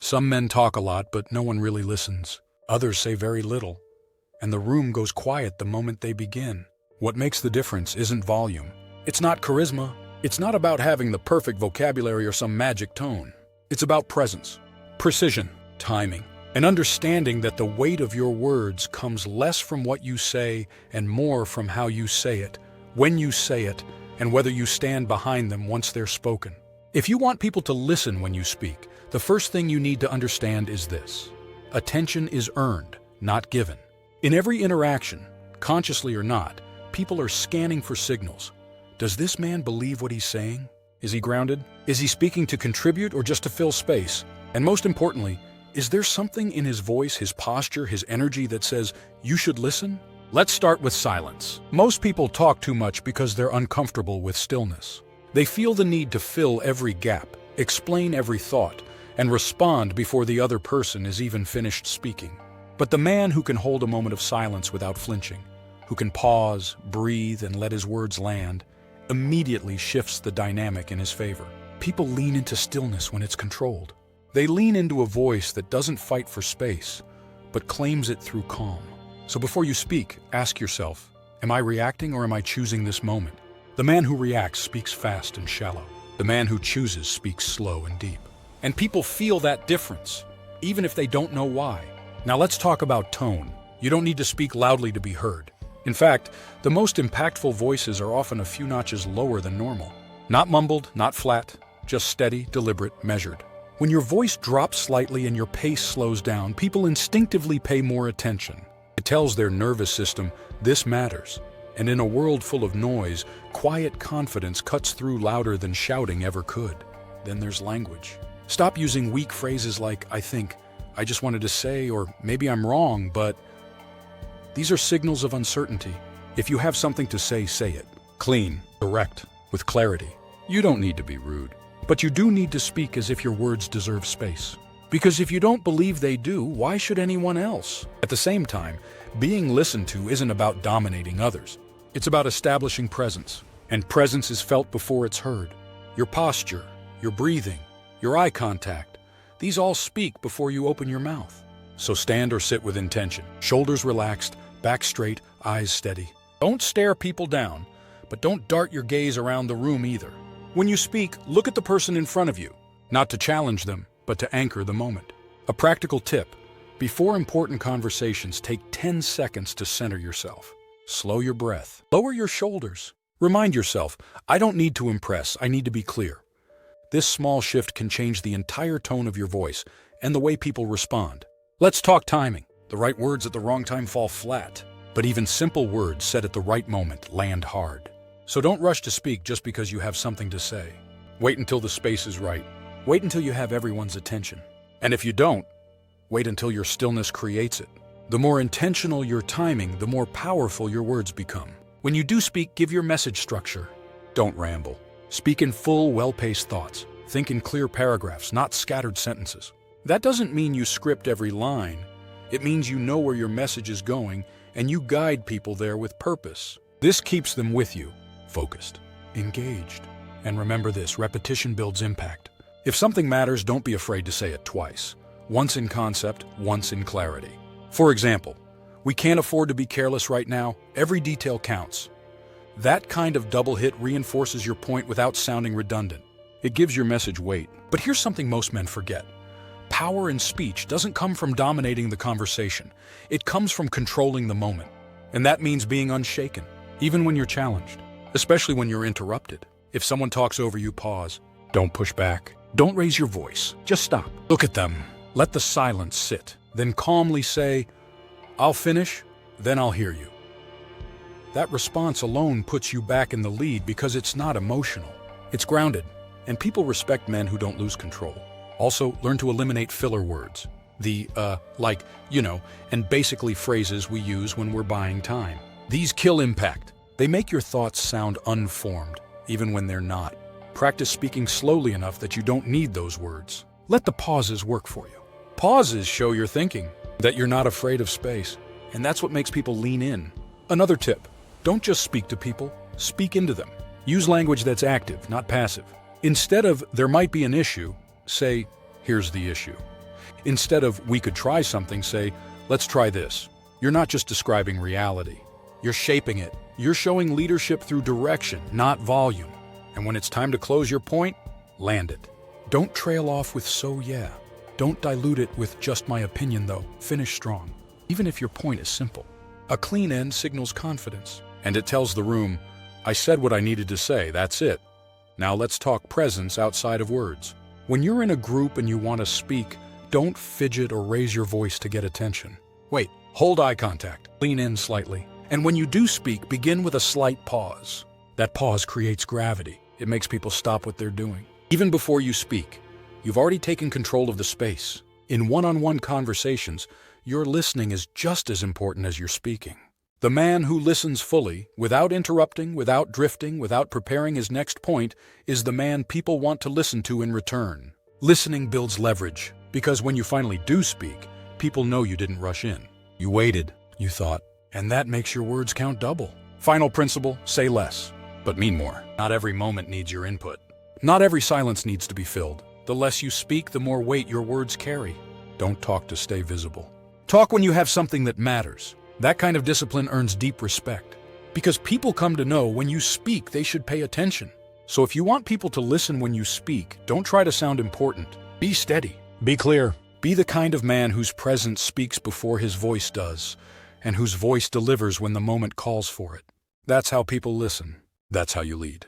Some men talk a lot, but no one really listens. Others say very little, and the room goes quiet the moment they begin. What makes the difference isn't volume. It's not charisma. It's not about having the perfect vocabulary or some magic tone. It's about presence, precision, timing, and understanding that the weight of your words comes less from what you say and more from how you say it, when you say it, and whether you stand behind them once they're spoken. If you want people to listen when you speak, the first thing you need to understand is this: attention is earned, not given. In every interaction, consciously or not, people are scanning for signals. Does this man believe what he's saying? Is he grounded? Is he speaking to contribute or just to fill space? And most importantly, is there something in his voice, his posture, his energy that says, you should listen? Let's start with silence. Most people talk too much because they're uncomfortable with stillness. They feel the need to fill every gap, explain every thought, and respond before the other person is even finished speaking. But the man who can hold a moment of silence without flinching, who can pause, breathe, and let his words land, immediately shifts the dynamic in his favor. People lean into stillness when it's controlled. They lean into a voice that doesn't fight for space, but claims it through calm. So before you speak, ask yourself, am I reacting or am I choosing this moment? The man who reacts speaks fast and shallow. The man who chooses speaks slow and deep. And people feel that difference, even if they don't know why. Now let's talk about tone. You don't need to speak loudly to be heard. In fact, the most impactful voices are often a few notches lower than normal. Not mumbled, not flat, just steady, deliberate, measured. When your voice drops slightly and your pace slows down, people instinctively pay more attention. It tells their nervous system, this matters. And in a world full of noise, quiet confidence cuts through louder than shouting ever could. Then there's language. Stop using weak phrases like, I think, I just wanted to say, or maybe I'm wrong, but... These are signals of uncertainty. If you have something to say it. Clean, direct, with clarity. You don't need to be rude, but you do need to speak as if your words deserve space. Because if you don't believe they do, why should anyone else? At the same time, being listened to isn't about dominating others. It's about establishing presence, and presence is felt before it's heard. Your posture, your breathing, your eye contact, these all speak before you open your mouth. So stand or sit with intention, shoulders relaxed, back straight, eyes steady. Don't stare people down, but don't dart your gaze around the room either. When you speak, look at the person in front of you, not to challenge them, but to anchor the moment. A practical tip: before important conversations, take 10 seconds to center yourself. Slow your breath. Lower your shoulders. Remind yourself, I don't need to impress, I need to be clear. This small shift can change the entire tone of your voice and the way people respond. Let's talk timing. The right words at the wrong time fall flat, but even simple words said at the right moment land hard. So don't rush to speak just because you have something to say. Wait until the space is right. Wait until you have everyone's attention. And if you don't, wait until your stillness creates it. The more intentional your timing, the more powerful your words become. When you do speak, give your message structure. Don't ramble. Speak in full, well-paced thoughts. Think in clear paragraphs, not scattered sentences. That doesn't mean you script every line. It means you know where your message is going and you guide people there with purpose. This keeps them with you, focused, engaged. And remember this, repetition builds impact. If something matters, don't be afraid to say it twice. Once in concept, once in clarity. For example, we can't afford to be careless right now. Every detail counts. That kind of double hit reinforces your point without sounding redundant. It gives your message weight. But here's something most men forget. Power in speech doesn't come from dominating the conversation. It comes from controlling the moment. And that means being unshaken, even when you're challenged, especially when you're interrupted. If someone talks over you, pause. Don't push back. Don't raise your voice. Just stop. Look at them. Let the silence sit. Then calmly say, I'll finish, then I'll hear you. That response alone puts you back in the lead because it's not emotional. It's grounded, and people respect men who don't lose control. Also, learn to eliminate filler words. The, like, and basically phrases we use when we're buying time. These kill impact. They make your thoughts sound unformed, even when they're not. Practice speaking slowly enough that you don't need those words. Let the pauses work for you. Pauses show you're thinking, that you're not afraid of space, and that's what makes people lean in. Another tip, don't just speak to people, speak into them. Use language that's active, not passive. Instead of, there might be an issue, say, here's the issue. Instead of, we could try something, say, let's try this. You're not just describing reality. You're shaping it. You're showing leadership through direction, not volume. And when it's time to close your point, land it. Don't trail off with "so yeah." Don't dilute it with "just my opinion though." Finish strong, even if your point is simple. A clean end signals confidence, and it tells the room, I said what I needed to say, that's it. Now let's talk presence outside of words. When you're in a group and you want to speak, don't fidget or raise your voice to get attention. Wait, hold eye contact, lean in slightly. And when you do speak, begin with a slight pause. That pause creates gravity. It makes people stop what they're doing. Even before you speak, you've already taken control of the space. In one-on-one conversations, your listening is just as important as your speaking. The man who listens fully, without interrupting, without drifting, without preparing his next point, is the man people want to listen to in return. Listening builds leverage, because when you finally do speak, people know you didn't rush in. You waited, you thought, and that makes your words count double. Final principle, say less, but mean more. Not every moment needs your input. Not every silence needs to be filled. The less you speak, the more weight your words carry. Don't talk to stay visible. Talk when you have something that matters. That kind of discipline earns deep respect. Because people come to know when you speak, they should pay attention. So if you want people to listen when you speak, don't try to sound important. Be steady. Be clear. Be the kind of man whose presence speaks before his voice does, and whose voice delivers when the moment calls for it. That's how people listen. That's how you lead.